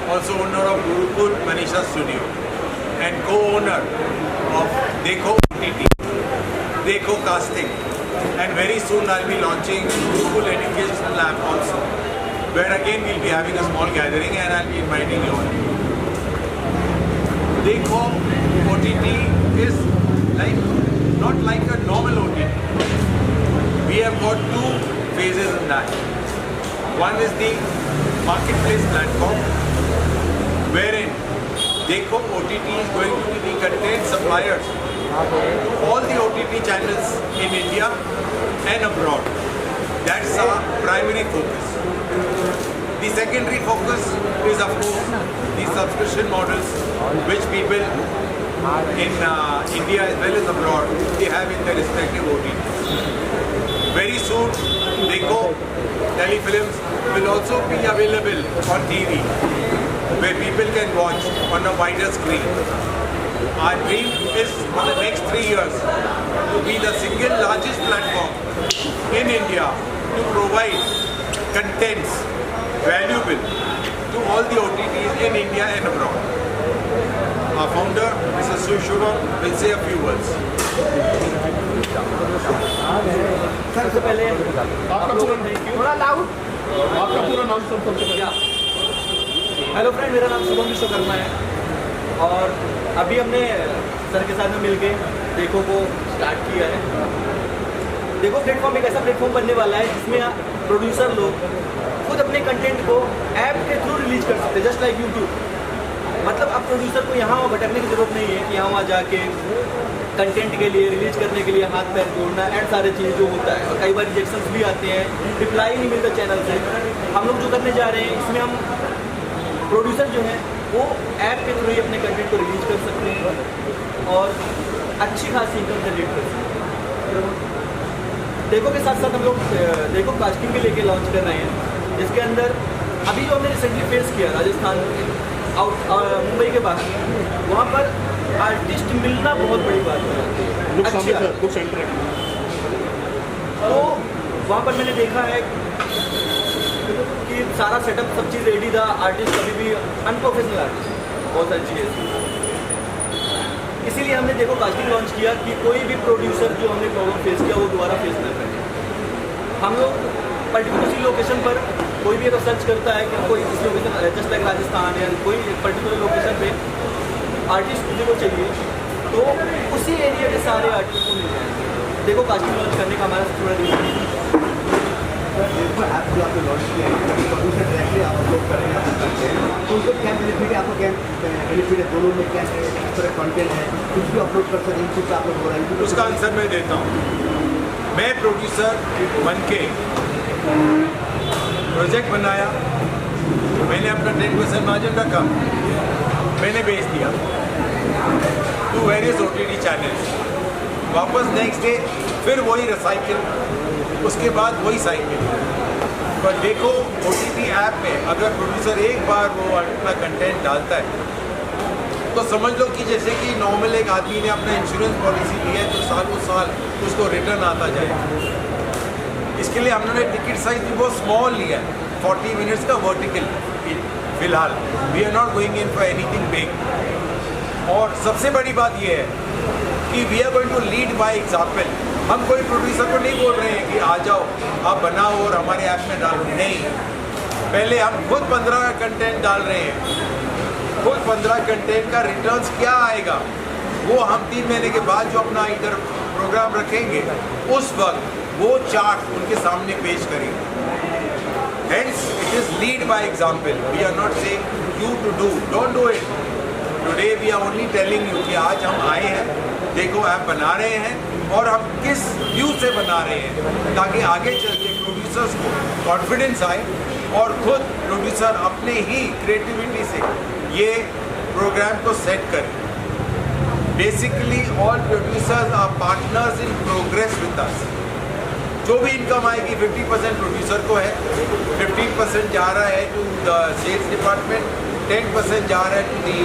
also owner of Gurukul Manisha Studio and co-owner of Dekho OTT, Dekho Casting, and very soon I'll be launching Gurukul Educational Lab also, where again we'll be having a small gathering and I'll be inviting you all. Dekho OTT is not like a normal OTT. We have got two phases in that. One is the marketplace platform, wherein Dekho OTT is going to be the content suppliers to all the OTT channels in India and abroad. That's our primary focus. The secondary focus is, of course, the subscription models which people in India as well as abroad, they have in their respective OTTs. Very soon, Dekho telefilms will also be available on TV, where people can watch on a wider screen. Our dream is for the next 3 years to be the single largest platform in India to provide contents valuable to all the OTTs in India and abroad. Our founder, Mr. Shubham, will say a few words. सबसे पहले आपका पूरा नाम सबसे पहले। Hello friend, मेरा नाम शुभम विश्वकर्मा है और अभी हमने सर के साथ में मिलके देखो को स्टार्ट किया है। देखो प्लेटफॉर्म एक ऐसा प्लेटफॉर्म बनने वाला है जिसमें प्रोड्यूसर लोग खुद अपने कंटेंट को ऐप के थ्रू रिलीज कर सकते हैं, जस्ट लाइक यूट्यूब। मतलब अब प्रोड्यूसर को यहाँ भटकने की जरूरत नहीं है कि यहाँ वहाँ जाके कंटेंट के लिए रिलीज करने के लिए हाथ पैर जोड़ना एंड सारे चीज़ जो होता है। और कई बार रिजेक्शंस भी आते हैं, रिप्लाई नहीं मिलता चैनल से। हम लोग जो करने जा रहे हैं इसमें हम प्रोड्यूसर जो हैं वो ऐप के थ्रू ही अपने कंटेंट को रिलीज कर सकते हैं और अच्छी खासी इनकम जनरेट कर सकते हैं। देखो के साथ साथ हम लोग देखो कास्टिंग भी लेके लॉन्च कर रहे हैं, जिसके अंदर अभी जो हमने रिसेंटली फेस किया राजस्थान मुंबई के बाहर, वहाँ पर आर्टिस्ट मिलना बहुत बड़ी बात है। अच्छा, तो वहाँ पर मैंने देखा है कि सारा सेटअप सब चीज़ रेडी था, आर्टिस्ट अभी भी अनप्रोफेशनल आर्टिस्ट, बहुत सारी चीज़ें। इसीलिए हमने देखो कास्टिंग लॉन्च किया कि कोई भी प्रोड्यूसर जो हमने प्रॉब्लम फेस किया वो दोबारा फेस न करें। हम लोग पर्टिकुलर सी लोकेशन पर कोई भी अगर सर्च करता है कि कोई इस लोकेशन जस्ट लाइक राजस्थान या कोई पर्टिकुलर लोकेशन पे आर्टिस्ट मुझे को चाहिए, तो उसी एरिया के सारे आर्टिस्ट को मिल जाएंगे। देखो कास्टिंग लॉन्च करने का हमारा थोड़ा ऐप जो आपने लॉन्च किया है, प्रोड्यूसर डायरेक्टली आप अपलोड करेंगे, आप करते हैं तो उनको क्या बेनिफिट है, आपको क्या बेनिफिट है, दोनों में क्या है, किस तरह कंटेंट है, कुछ भी अपलोड कर सकते हैं, कुछ अपलोड हो रहा है। उसका आंसर मैं देता हूँ। मैं प्रोड्यूसर बन के प्रोजेक्ट बनाया, मैंने अपना 10% मार्जिन रखा, मैंने बेच दिया टू वेरियस OTT चैनल्स। वापस नेक्स्ट डे फिर वही रिसाइकिल, उसके बाद वही साइकिल। पर देखो OTT ऐप में अगर प्रोड्यूसर एक बार वो अपना कंटेंट डालता है तो समझ लो कि जैसे कि नॉर्मल एक आदमी ने अपना इंश्योरेंस पॉलिसी लिया है तो सालों साल उसको रिटर्न आता जाए। इसके लिए हमने टिकट साइज भी बहुत स्मॉल लिया है, 40 मिनट्स का वर्टिकल फिलहाल। We are not going in for anything big. और सबसे बड़ी बात यह है कि we are going to lead by example. हम कोई प्रोड्यूसर को नहीं बोल रहे हैं कि आ जाओ आप बनाओ और हमारे ऐप में डालो, नहीं। पहले हम खुद 15 कंटेंट डाल रहे हैं, खुद 15 कंटेंट का रिटर्न्स क्या आएगा वो हम 3 महीने के बाद जो अपना इधर प्रोग्राम रखेंगे उस वक्त वो चार्ट उनके सामने पेश करेंगे। Hence, it is lead by example. We are not saying you to do. Don't do it. Today we are only telling you कि आज हम आए हैं, देखो ऐप बना रहे हैं और हम किस व्यू से बना रहे हैं ताकि आगे चल के प्रोड्यूसर्स को कॉन्फिडेंस आए और खुद प्रोड्यूसर अपने ही क्रिएटिविटी से ये प्रोग्राम को सेट करें। Basically, all producers are partners in progress with us. जो भी इनकम आएगी 50% प्रोड्यूसर को है, 15% जा रहा है टू द सेल्स डिपार्टमेंट, 10% जा रहा है टू दी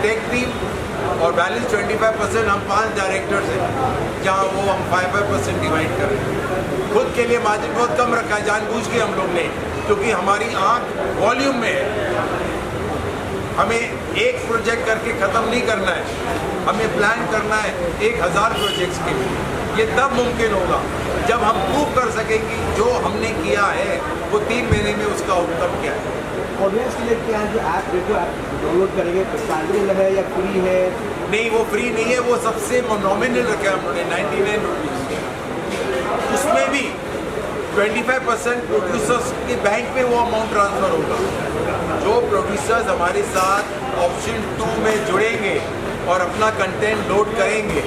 टेक टीम और बैलेंस 25% हम 5 डायरेक्टर्स हैं जहाँ वो हम 5% डिवाइड कर रहे हैं। खुद के लिए मार्जिन बहुत कम रखा है जानबूझ के हम लोग ने, क्योंकि हमारी आँख वॉल्यूम में है। हमें एक प्रोजेक्ट करके ख़त्म नहीं करना है, हमें प्लान करना है 1000 प्रोजेक्ट्स के लिए। ये तब मुमकिन होगा जब हम प्रूव कर सकेंगे जो हमने किया है वो 3 महीने में उसका आउटकम क्या है। ऑडियंस के लिए क्या है, जो ऐप देखो ऐप डाउनलोड करेंगे तो चार्जेबल है या फ्री है? नहीं, वो फ्री नहीं है, वो सबसे नॉमिनल रखा है हमने 99 रुपीज़। उसमें भी 25% प्रोड्यूसर्स के बैंक में वो अमाउंट ट्रांसफ़र होगा। जो प्रोड्यूसर्स हमारे साथ ऑप्शन 2 में जुड़ेंगे और अपना कंटेंट लोड करेंगे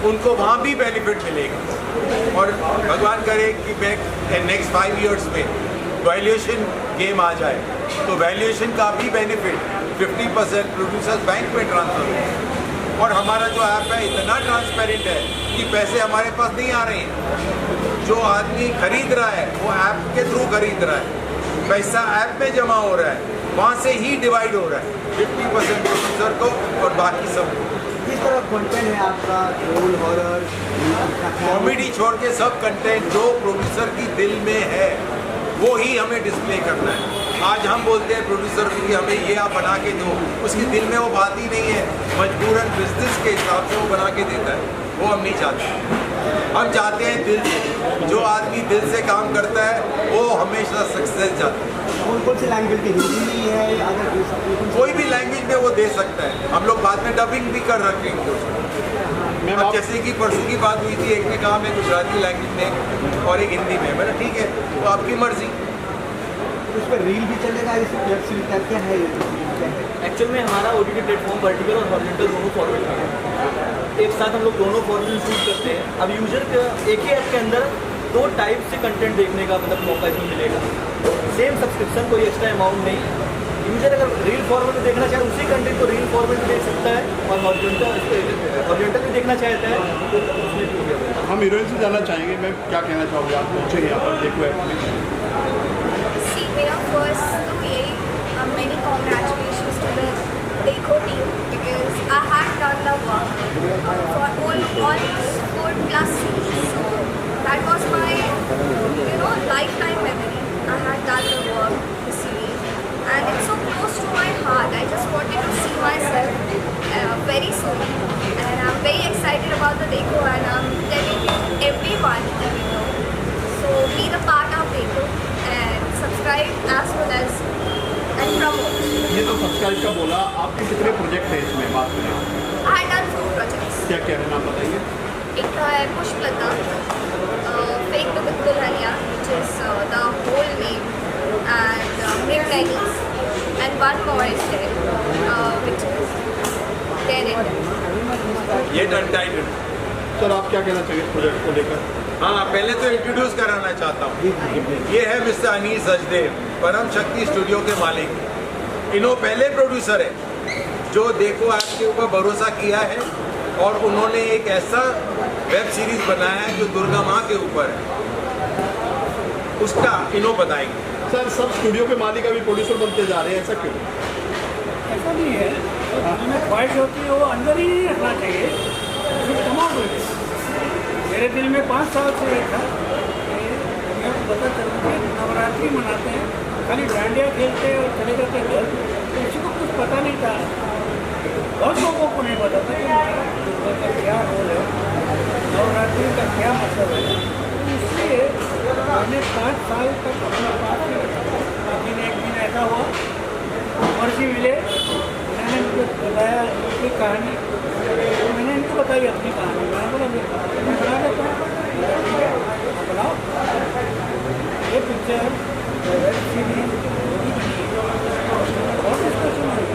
उनको वहाँ भी बेनिफिट मिलेगा। और भगवान करे कि नेक्स्ट 5 इयर्स में वैल्यूएशन गेम आ जाए तो वैल्यूएशन का भी बेनिफिट 50% प्रोड्यूसर्स बैंक में ट्रांसफ़र होगा। और हमारा जो ऐप है इतना ट्रांसपेरेंट है कि पैसे हमारे पास नहीं आ रहे हैं। जो आदमी खरीद रहा है वो ऐप के थ्रू खरीद रहा है, पैसा ऐप में जमा हो रहा है, वहाँ से ही डिवाइड हो रहा है 50% प्रोड्यूसर को और बाकी सब। किस तरह कंटेंट है आपका? रोल, हॉरर, कॉमेडी छोड़ के सब कंटेंट जो प्रोड्यूसर की दिल में है वो ही हमें डिस्प्ले करना है। आज हम बोलते हैं प्रोड्यूसर को कि हमें ये आप बना के दो, उसके दिल में वो बात ही नहीं है, मजबूरन बिजनेस के हिसाब से वो बना के देता है। वो हम नहीं चाहते, हम चाहते हैं दिल से। जो आदमी दिल से काम करता है वो हमेशा सक्सेस चाहता है। कौन कौन सी लैंग्वेज की? हिंदी है अगर कोई भी लैंग्वेज में वो दे सकता है। हम लोग बाद में डबिंग भी कर रखेंगे उसको। अब जैसे कि परसों की बात हुई थी, एक ने कहा मैं गुजराती लैंग्वेज में और एक हिंदी में, मैंने ठीक है तो आपकी मर्जी। उस पर रील भी चलेगा इस वेब सीरीज का? क्या है ये? एक्चुअल में हमारा OTT प्लेटफॉर्म वर्टिकल और हॉरिजॉन्टल दोनों फॉर्मेट है। एक साथ हम लोग दोनों फॉर्मेट शूट करते हैं। अब यूजर के एक ही ऐप के अंदर 2 टाइप से कंटेंट देखने का मतलब मौका इसमें मिलेगा। सेम सब्सक्रिप्शन, कोई एक्स्ट्रा अमाउंट नहीं। यूजर अगर रील फॉर्मेट में देखना चाहे उसी कंटेंट को रील फॉर्मेट में देख सकता है और हॉरिजॉन्टल में देखना चाहता है तो उसमें भी हो गया। हम हीरोइन से जानना चाहेंगे, मैं क्या कहना चाहूँगी, आप पहुँचे यहाँ पर देखो ऐप में। See, मेरा फर्स्ट तो यही many congratulations to the Dekho team because I had done the work for almost 4+ series. So that was my lifetime memory. I had done the work, the series, and it's so close to my heart. I just wanted to see myself very soon, and I'm very excited about the Dekho, and I'm telling you everyone, even though. So be the part of Dekho and subscribe as well as and promote. ये तो subscribe का बोला, आपके कितने project हैं इसमें बात करें? I had done 4 projects. क्या क्या है, नाम बताइए। एक का है Pushpalata, Fake to Dulhania, which is the whole name, and Midnights, and one more is there, which is Dead End. ये अनटाइटल्ड। सर आप क्या कहना चाहिए इस प्रोजेक्ट को लेकर? हाँ, पहले तो इंट्रोड्यूस कराना चाहता हूँ। ये है मिस्टर अनीस सचदेव, परम शक्ति स्टूडियो के मालिक। इन्हों पहले प्रोड्यूसर है जो देखो ऐप के ऊपर भरोसा किया है और उन्होंने एक ऐसा वेब सीरीज बनाया है जो दुर्गा माँ के ऊपर है, उसका इन्हों बताएंगे। सर सब स्टूडियो के मालिक अभी प्रोड्यूसर बनते जा रहे हैं, ऐसा क्यों? ऐसा नहीं है, हमें ख्वाहिश होती है वो अंदर ही नहीं रखना चाहिए, उसमें कमाल हो जाए। मेरे दिल में 5 साल से ये था कि हमें पता चला कि नवरात्रि मनाते हैं, खाली डांडिया खेलते हैं और चले जाते घर, तो किसी को कुछ पता नहीं था। बहुत लोगों को नहीं पता था कि दुर्गा का क्या रोल है, नवरात्रि का क्या मतलब है। तो इसलिए मैंने 5 साल तक अपना पास नहीं रखा। लेकिन एक दिन ऐसा हुआ, मर्जी मिले, मैंने उनको बताया अपनी कहानी, तो मैंने इनको बताई अपनी कहानी। मैंने बोला मैं बना देता हूँ, ठीक है आप बनाओ। ये पिक्चर वेब सीरीज बनी है, बहुत डिस्कशन हुई,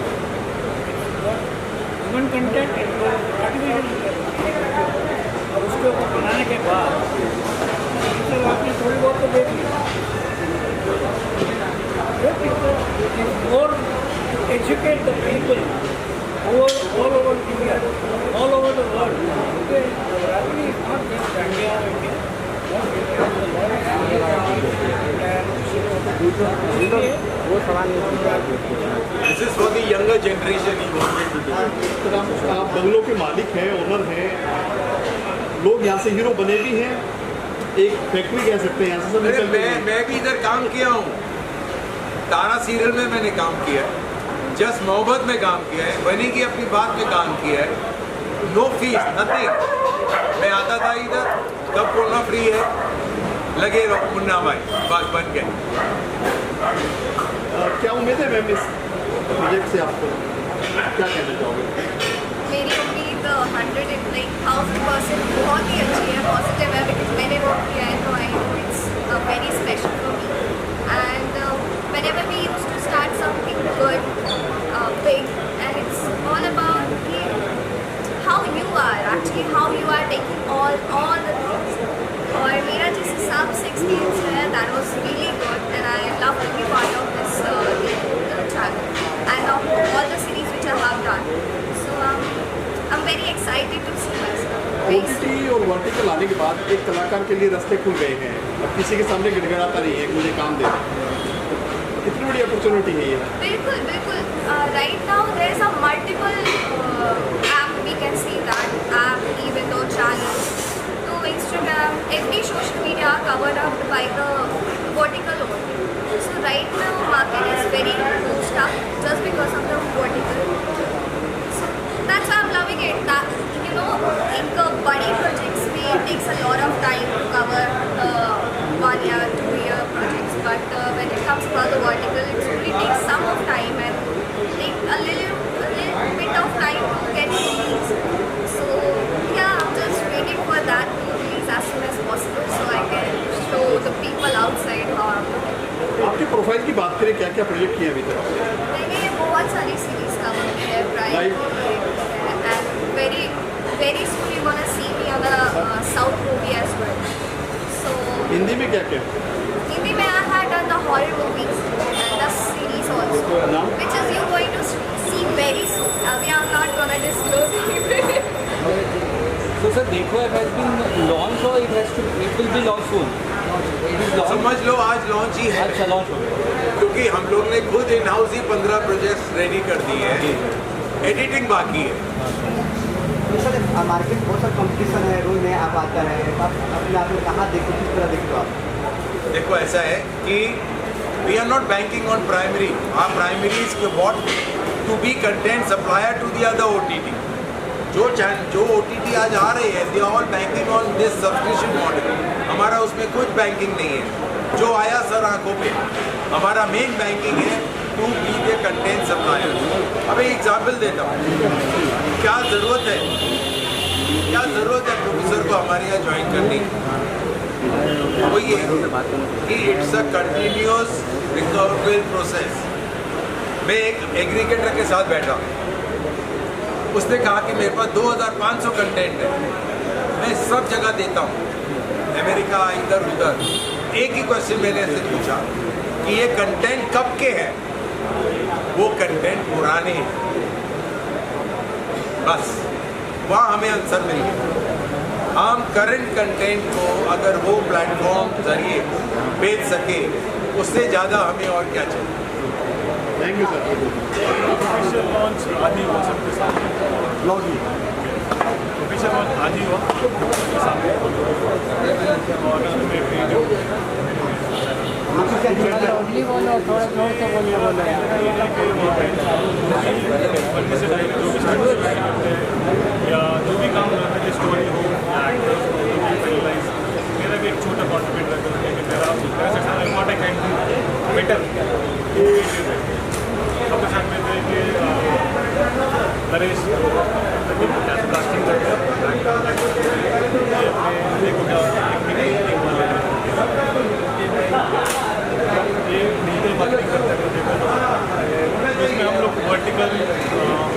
ह्यूमन कंटेंट आर्टिफिशियल, और उसके ऊपर बनाने के बाद पिक्चर आपने थोड़ी बहुत तो देख ली। ये picture is more educate the people all over India, all over the world. Okay, Navratri is not just Dandiya or India. This is for the younger generation he wanted to do. Sir आप बंगलों के मालिक हैं, owner हैं, लोग यहाँ से hero बने भी हैं, एक फैक्ट्री कह सकते हैं यहाँ से सब निकल मैं भी इधर काम किया हूँ, तारा सीरियल में मैंने काम किया। जस्ट मोहब्बत में काम किया है, बनी की अपनी बात में काम किया है, नो फीस नथिंग। मैं आता था इधर, कब कोरोना फ्री है, लगे रहो मुन्ना भाई, बात बन गए। क्या उम्मीद है मैम इस प्रोजेक्ट से आपको, क्या कहना चाहोगे? मेरी उम्मीद 100% बहुत ही अच्छी है, पॉजिटिव है, बिकॉज मैंने वर्क किया है तो I know it's very special for me and whenever we used to start something good, big, and it's all about how you are actually, how you are taking all the things. और मेरा जिस हिसाब से experience है, that was really good and I love to be part of this channel and of all the series which I have done. So I'm very excited to see myself. OTT और vertical आने के बाद एक कलाकार के लिए रास्ते खुल गए हैं, अब किसी के सामने गिड़गिड़ाता नहीं है कि मुझे काम दे। कितनी बड़ी अपॉर्चुनिटी है ये? बिल्कुल बिल्कुल। Right now there is a multiple app, we can see that app, even दो चैनल्स, तो Instagram, every social media covered up by the vertical only. So right now market is very boost up just because of the vertical. So that's why I'm loving it. That you know, एक बड़ी projects में it takes a lot of time to cover 1 year, 2 year projects, but when it comes to the vertical, it only takes some of time and take a little bit of time to get released. So yeah, I'm just waiting for that to release as soon as possible so I can show the people outside how I'm looking. आपकी profile की बात करें, क्या क्या project किए अभी तक? मैंने बहुत सारी सीरीज कवर की है, prime and very soon you're gonna see me on a South movie as well. So Hindi में क्या क्या? Hindi mein I had done the horror movies and the series also, नाम? which is you're going to see very soon. Abhi I'm not gonna disclose it. So sir, Dekho app has been launched or it will be launched soon? It is launched. समझ लो आज launch ही है, अच्छा launch हो गया। क्योंकि हम लोग ने खुद in house he 15 projects ready कर दिए हैं, एडिटिंग बाकी है। तो सर मार्केट बहुत सारा कंपटीशन है, रोज नया ऐप आता है, आप अपने आप में कहाँ देखो, किस तरह देखो आप? देखो ऐसा है कि we are not banking on primary, our primary is what to be content supplier to the other OTT। जो OTT आज आ रहे हैं, they are all banking on this subscription model. हमारा उसमें कुछ बैंकिंग नहीं है, जो आया सर आंखों पे। हमारा मेन बैंकिंग है to be the content supplier. अब एक एग्जाम्पल देता हूँ, क्या ज़रूरत है प्रोफेसर को हमारे यहाँ ज्वाइन करने की? वो ये कि it's a continuous recoverable process. मैं एक एग्रीगेटर के साथ बैठा, उसने कहा कि मेरे पास 2500 कंटेंट है, मैं सब जगह देता हूँ, अमेरिका इधर उधर। एक ही क्वेश्चन मैंने से पूछा कि ये कंटेंट कब के हैं? वो कंटेंट पुराने हैं। बस वहाँ हमें आंसर मिल गया। हम करंट कंटेंट को अगर वो प्लेटफॉर्म जरिए बेच सके, उससे ज़्यादा हमें और क्या चाहिए। Thank you sir. Official launch आज ही हुआ सबके सामने। ब्लॉग ही ऑफिशियल लॉन्च आज ही हुआ सबके सामने, और उसमें भी जो आपको क्या लगता है? बनने से पहले जो भी स्टार्ट करते हैं या जो भी काम करते हैं, स्टोरी हो या एक्टर्स हो, रियलाइज मेरा भी एक छोटा कॉन्ट्रीब्यूट रहता है कि मेरा section not I can do better. सबके साथ में थे कि नरेश कास्टिंग करते हैं, देखो क्या ये डिजिटल मार्केटिंग करते हैं, देखो इसमें हम लोग वर्टिकल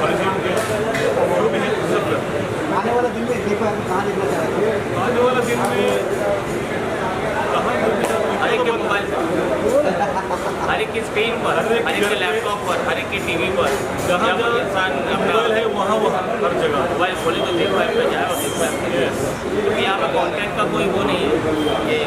हॉरिजॉन्टल के जो भी है सब करते हैं। आने वाला दिन में देखो आप कहाँ देखना चाह रहे हैं? आने वाला दिन में हर एक के मोबाइल पर, हर एक की स्क्रीन पर, हर एक के लैपटॉप पर, हर एक की टीवी पर, जहाँ जब जहाँ इंसान मोबाइल है अपना वहाँ हर जगह मोबाइल खोले तो देखो ऐप पे जाए और देखो ऐप पे जाए। क्योंकि यहाँ पर कंटेंट का कोई वो नहीं है कि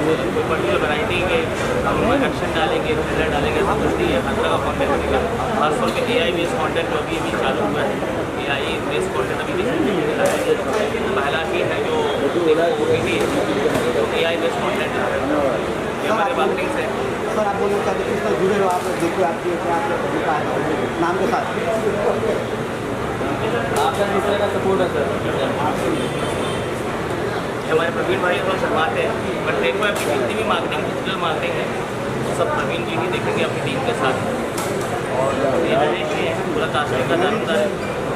कोई पर्टिकुलर वैरायटी के हम एक्शन डालेंगे, थ्रिलर डालेंगे, सब कुछ नहीं है। हर तरह का कॉन्टेंट मिलेगा। खासतौर पर AI बेस्ड कॉन्टेंट जो अभी चालू हुआ है, AI बेस्ड कॉन्टेंट अभी देखने पहला ही है जो OTT AI बेस्ड कॉन्टेंट है। ये हमारे मार्केटिंग से सर आप बोलना चाहते हैं किस तरह जुड़े हो आप देखो आपकी क्या भूमिका है नाम के साथ आपका किस तरह का सपोर्ट है सर? हमारे प्रवीण भाई थोड़ा शर्माते हैं, बट देखो अभी जितनी भी मार्केटिंग, डिजिटल मार्केटिंग है, वो सब प्रवीण जी ही देखेंगे अपनी टीम के साथ। और ये रहे कि पूरा कास्टिंग का दारोमदार है।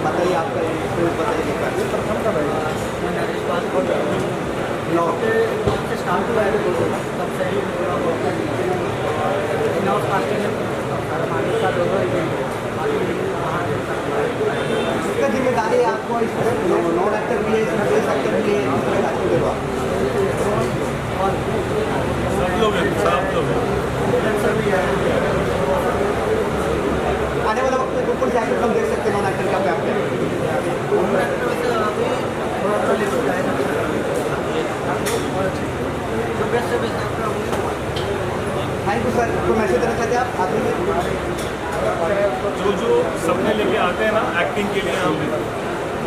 बताइए आपका एक्सपीरियंस बताइए स्टार्ट हुआ है तब से इसका जिम्मेदारी आपको नॉन एक्टर भी है, इसमें बेस एक्टर भी है, इस तरह का सब लोग हैं, सब लोग हैं। आने वाला वक्त में कौन से एक्टर हम देख सकते हैं नॉन एक्टर का क्या थैंक यू सर। कोई मैसेज देना चाहते हैं आप आखिर में? जो सपने लेके आते हैं ना एक्टिंग के लिए, हम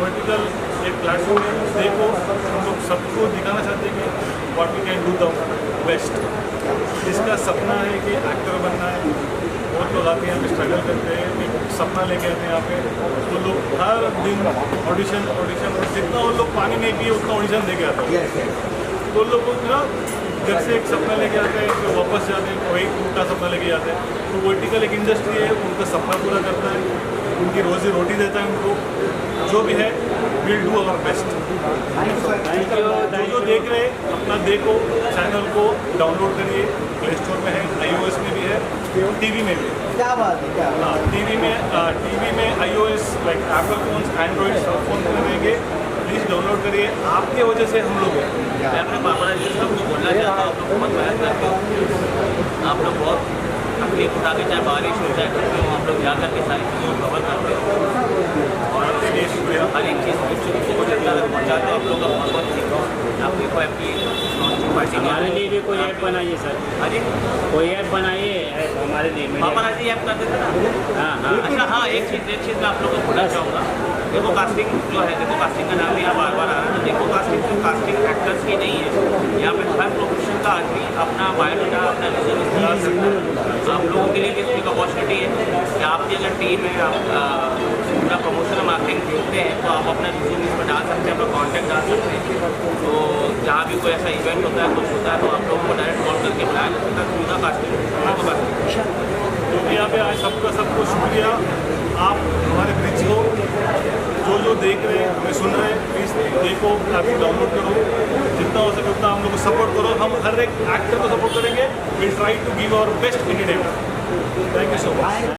वर्टिकल एक प्लेटफॉर्म है, देखो हम लोग सबको दिखाना चाहते हैं कि what we can do the best. जिसका सपना है कि एक्टर बनना है, बहुत लोग आते हैं यहाँ पे स्ट्रगल करते हैं, एक सपना लेके आते हैं यहाँ पे, तो लोग हर दिन ऑडिशन जितना वो लोग पानी नहीं पिए उतना ऑडिशन दे के आते हैं। तो लोग ना घर से एक सपना लेके आते हैं, फिर वापस जाते हैं, वही उनका सपना लेके जाते हैं। तो वर्टिकल एक इंडस्ट्री है, उनका सपना पूरा करता है, उनकी रोजी रोटी देता है उनको। जो भी है विल डू अवर बेस्ट। जो देख रहे हैं अपना देखो, चैनल को डाउनलोड करिए, प्ले स्टोर में है, iOS में भी है, टीवी में भी है। क्या बात है, क्या हाँ, टीवी में iOS like Apple phone, Android सब फोन में रहेंगे। प्लीज़ डाउनलोड करिए, आपके वजह से हम लोग हैं। मैं अपने पापा जी सबको बोलना चाहता हूँ, आप लोग बहुत मेहनत करते हो, आप लोग बहुत तकलीफ उठा के, चाहे बारिश हो चाहे कुछ भी हो, आप लोग जा करके सारी चीज़ों को कवर करते हो और हर एक चीज़ को जनता तक पहुँचाते हो। आप लोग का बहुत बहुत सीखो। आप देखो आपकी हमारे लिए भी कोई ऐप बनाइए सर। अरे कोई ऐप बनाइए हमारे लिए। पापा जी ऐप कर देते ना। अच्छा हाँ, एक चीज़ मैं आप लोगों को बोलना चाहूँगा। देखो कास्टिंग जो है, देखो कास्टिंग का नाम भी यहाँ बार बार आ रहा है, तो देखो कास्टिंग सिर्फ कास्टिंग एक्टर्स की नहीं है। यहाँ पे हर प्रोफेशन का आदमी अपना बायोडाटा, अपना रिज्यूमे डाल सकता है। आप लोगों के लिए भी इसकी अपॉर्चुनिटी है कि आपकी अगर टीम है, आप पूरा प्रमोशनल मार्केटिंग देखते हैं, तो आप अपना रिज्यूमे इसमें डाल सकते हैं, अपना कॉन्टैक्ट डाल सकते हैं। तो जहाँ भी कोई ऐसा इवेंट होता है, कुछ होता है, तो आप लोगों को डायरेक्ट कॉल करके बुलाया जा सकता है। पूरा कास्टिंग तो यहाँ पे आज सबको शुक्रिया। आप हमारे ब्रिज हो, जो देख रहे हैं, हमें सुन रहे हैं, प्लीज़ देखो, ऐप डाउनलोड करो, जितना हो सके उतना हम लोग को सपोर्ट करो। हम हर एक एक्टर को सपोर्ट करेंगे। Will try to give our best in India. Thank you so much.